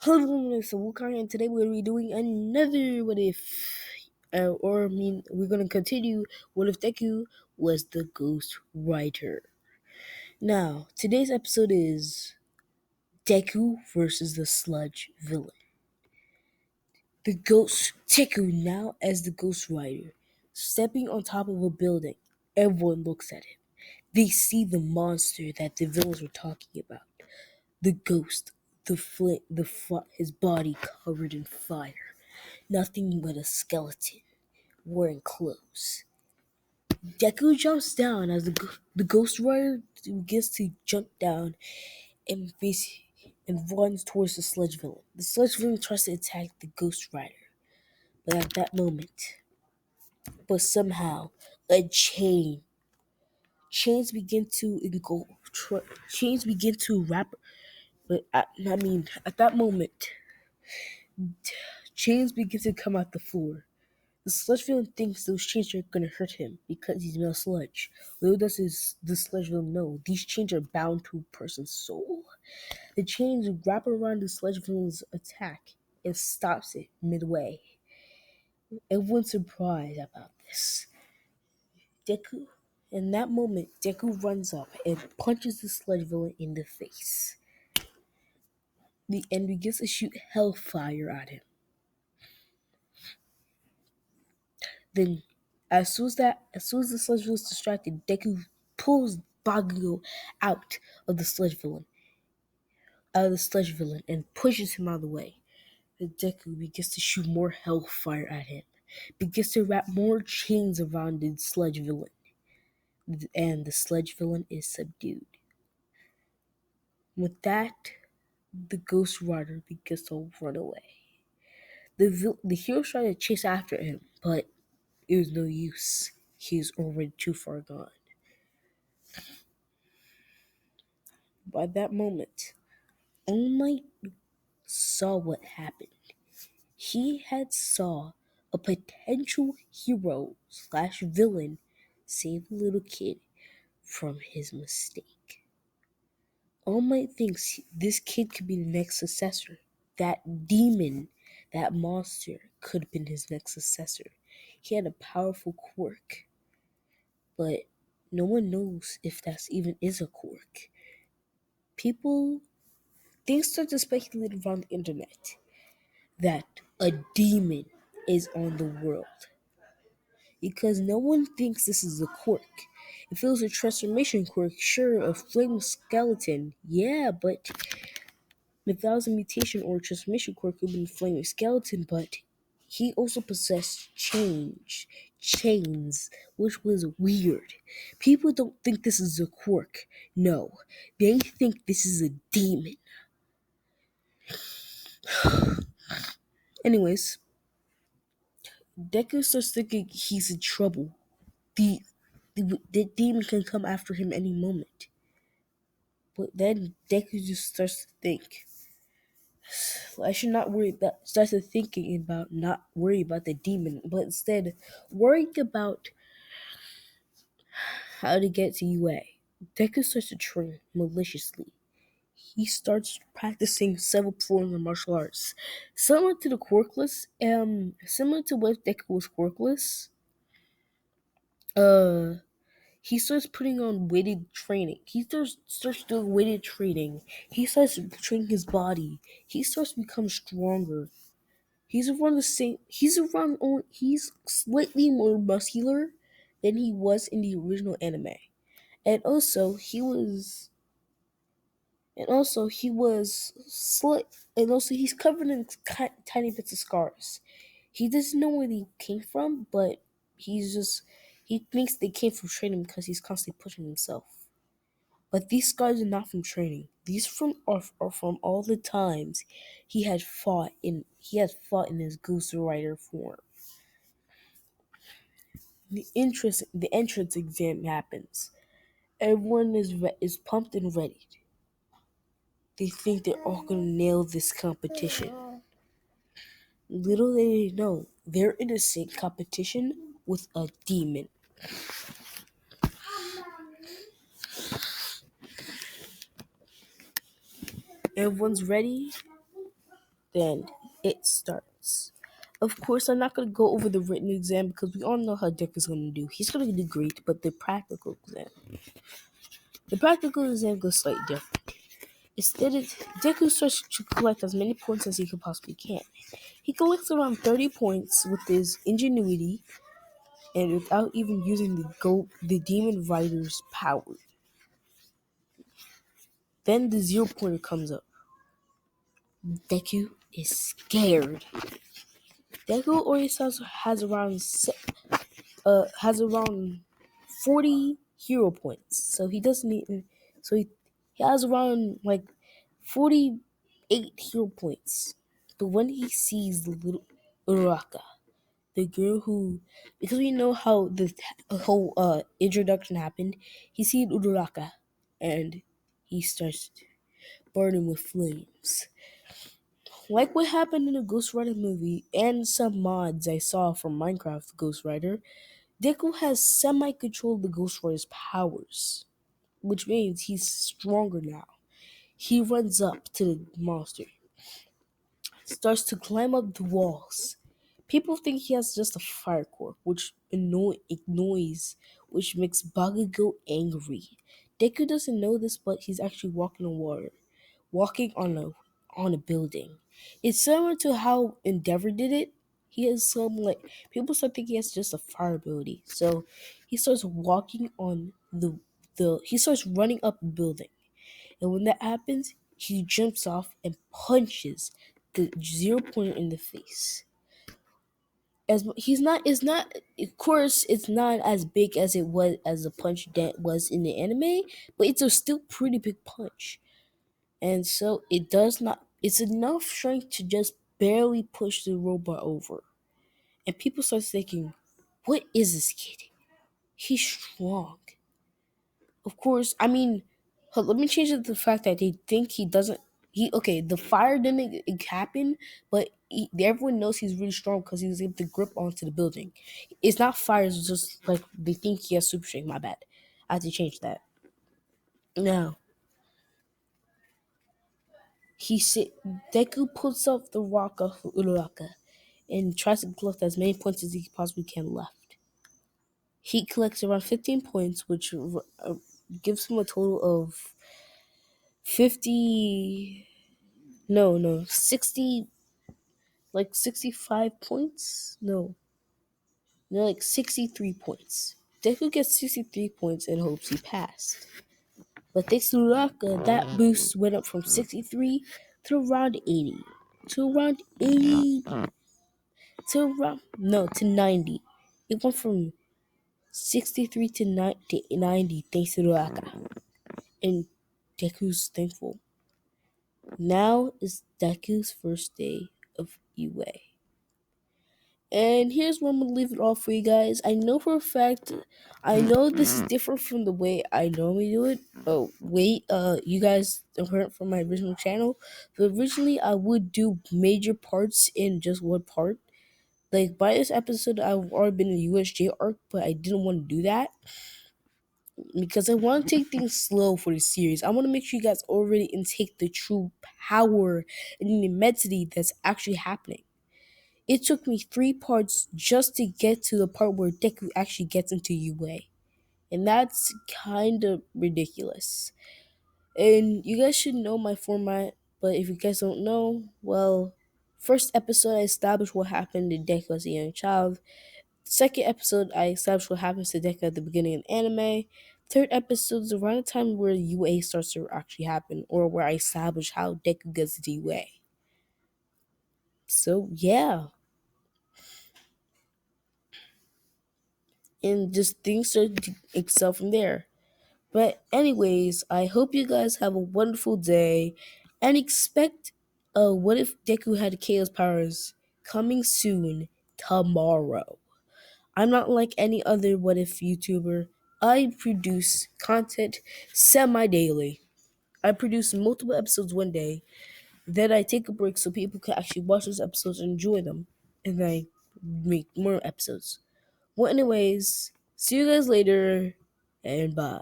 Hello, everyone. It's Wukong, and today we're going to be doing another What If. We're going to continue What If Deku was the Ghost Rider. Now, today's episode is Deku versus the Sludge Villain. The Ghost Deku, now as the Ghost Rider, stepping on top of a building. Everyone looks at him. They see the monster that the villains were talking about. The ghost, his body covered in fire. Nothing but a skeleton wearing clothes. Deku jumps down as the Ghost Rider begins to jump down and runs towards the Sludge Villain. The Sludge Villain tries to attack the Ghost Rider, but at that moment, somehow a chains begin to chains begin to wrap. At that moment, chains begin to come out the floor. The sludge villain thinks those chains are gonna hurt him because he's made of sludge. Little does the sludge villain know these chains are bound to a person's soul. The chains wrap around the sludge villain's attack and stops it midway. Everyone's surprised about this. Deku, in that moment, Deku runs up and punches the sludge villain in the face. And begins to shoot hellfire at him. Then, as soon as the sludge villain is distracted, Deku pulls Baguio of the sludge villain, out of the sludge villain, and pushes him out of the way. The Deku begins to shoot more hellfire at him, begins to wrap more chains around the sludge villain, and the sludge villain is subdued. With that, the Ghost Rider begins to run away. The hero tried to chase after him, but it was no use. He was already too far gone. By that moment, All Might saw what happened. He had saw a potential hero slash villain save a little kid from his mistake. All Might thinks this kid could be the next successor. That demon, that monster could have been his next successor. He had a powerful quirk, but no one knows if that even is a quirk. Things start to speculate around the internet that a demon is on the world because no one thinks this is a quirk. If it was a transformation quirk, sure, a flame skeleton, yeah, but if that was a mutation or a transformation quirk, it would be a flaming skeleton, but he also possessed chains, which was weird. People don't think this is a quirk. No, they think this is a demon. Anyways, Deku starts thinking he's in trouble. The, the demon can come after him any moment. But then Deku just starts to think, I should not worry about, starts to thinking about not worry about the demon, but instead worrying about how to get to UA. Deku starts to train maliciously. He starts practicing several forms of martial arts. Similar to what Deku was quirkless, uh, he starts putting on weighted training. Starts doing weighted training. He starts training his body. He starts to become stronger. He's around the same. He's slightly more muscular than he was in the original anime, and also he was. And also he's covered in tiny bits of scars. He doesn't know where they came from, but he thinks they came from training because he's constantly pushing himself. But these scars are not from training. Are from all the times he had fought in his Ghost Rider form. The entrance exam happens. Everyone is pumped and ready. They think they're all gonna nail this competition. Little they know, they're in a sync competition with a demon. Everyone's ready. Then it starts. Of course, I'm not going to go over the written exam because we all know how Dick is going to do. He's going to do great, but the practical exam goes slightly different. Instead, Deku starts to collect as many points as he can possibly can. He collects around 30 points with his ingenuity and without even using the Demon Rider's power. Then the 0 pointer comes up. Deku is scared. Deku always has around 40 hero points, so he doesn't need. So he has around like 48 hero points. But when he sees the little Uraka, the girl who, because we know how the whole introduction happened, he sees Uraka, and he starts burning with flames. Like what happened in the Ghost Rider movie and some mods I saw from Minecraft Ghost Rider, Deku has semi-controlled the Ghost Rider's powers, which means he's stronger now. He runs up to the monster, starts to climb up the walls. People think he has just a fire core, which annoys, which makes Bakugo angry. Deku doesn't know this, but he's actually walking on water, walking on a building. It's similar to how Endeavor did it. He has some like people start thinking he has just a fire ability, so he starts walking on the he starts running up the building, and when that happens, he jumps off and punches the 0 pointer in the face. As he's not, it's not. Of course, it's not as big as it was as the punch that was in the anime, but it's a still pretty big punch. And so it does not, it's enough strength to just barely push the robot over. And people start thinking, what is this kid? He's strong. Of course, I mean, let me change it to the fact that they think he doesn't. Okay, the fire didn't happen, but everyone knows he's really strong because he was able to grip onto the building. It's not fire, it's just like they think he has super strength. My bad. I have to change that. Now, he sit. Deku puts off the rock of Uraraka and tries to collect as many points as he possibly can left. He collects around 15 points, which gives him a total of 50. No, 60. Like 65 points? No, like 63 points. Deku gets 63 points and hopes he passed. But thanks to Uraraka, that boost went up from 63 to around 80. To around 80 to 90. It went from 63 to 90 thanks to Ruaka. And Deku's thankful. Now is Deku's first day of UA. And here's where I'm gonna leave it off for you guys. I know for a fact, I know this is different from the way I normally do it. Oh wait, you guys heard it from my original channel. But originally I would do major parts in just one part. Like by this episode, I've already been in the USJ arc, but I didn't want to do that because I want to take things slow for the series. I want to make sure you guys already intake the true power and the immensity that's actually happening. It took me 3 parts just to get to the part where Deku actually gets into UA. And that's kind of ridiculous. And you guys should know my format, but if you guys don't know, well, first episode I established what happened to Deku as a young child. Second episode, I established what happens to Deku at the beginning of the anime. Third episode is around the time where UA starts to actually happen, or where I establish how Deku gets to UA. So, yeah. And just things start to excel from there. But, anyways, I hope you guys have a wonderful day and expect What If Deku Had Chaos Powers coming soon tomorrow. I'm not like any other What If YouTuber. I produce content semi-daily. I produce multiple episodes one day, then I take a break so people can actually watch those episodes and enjoy them, and then I make more episodes. Well, anyways, see you guys later, and bye.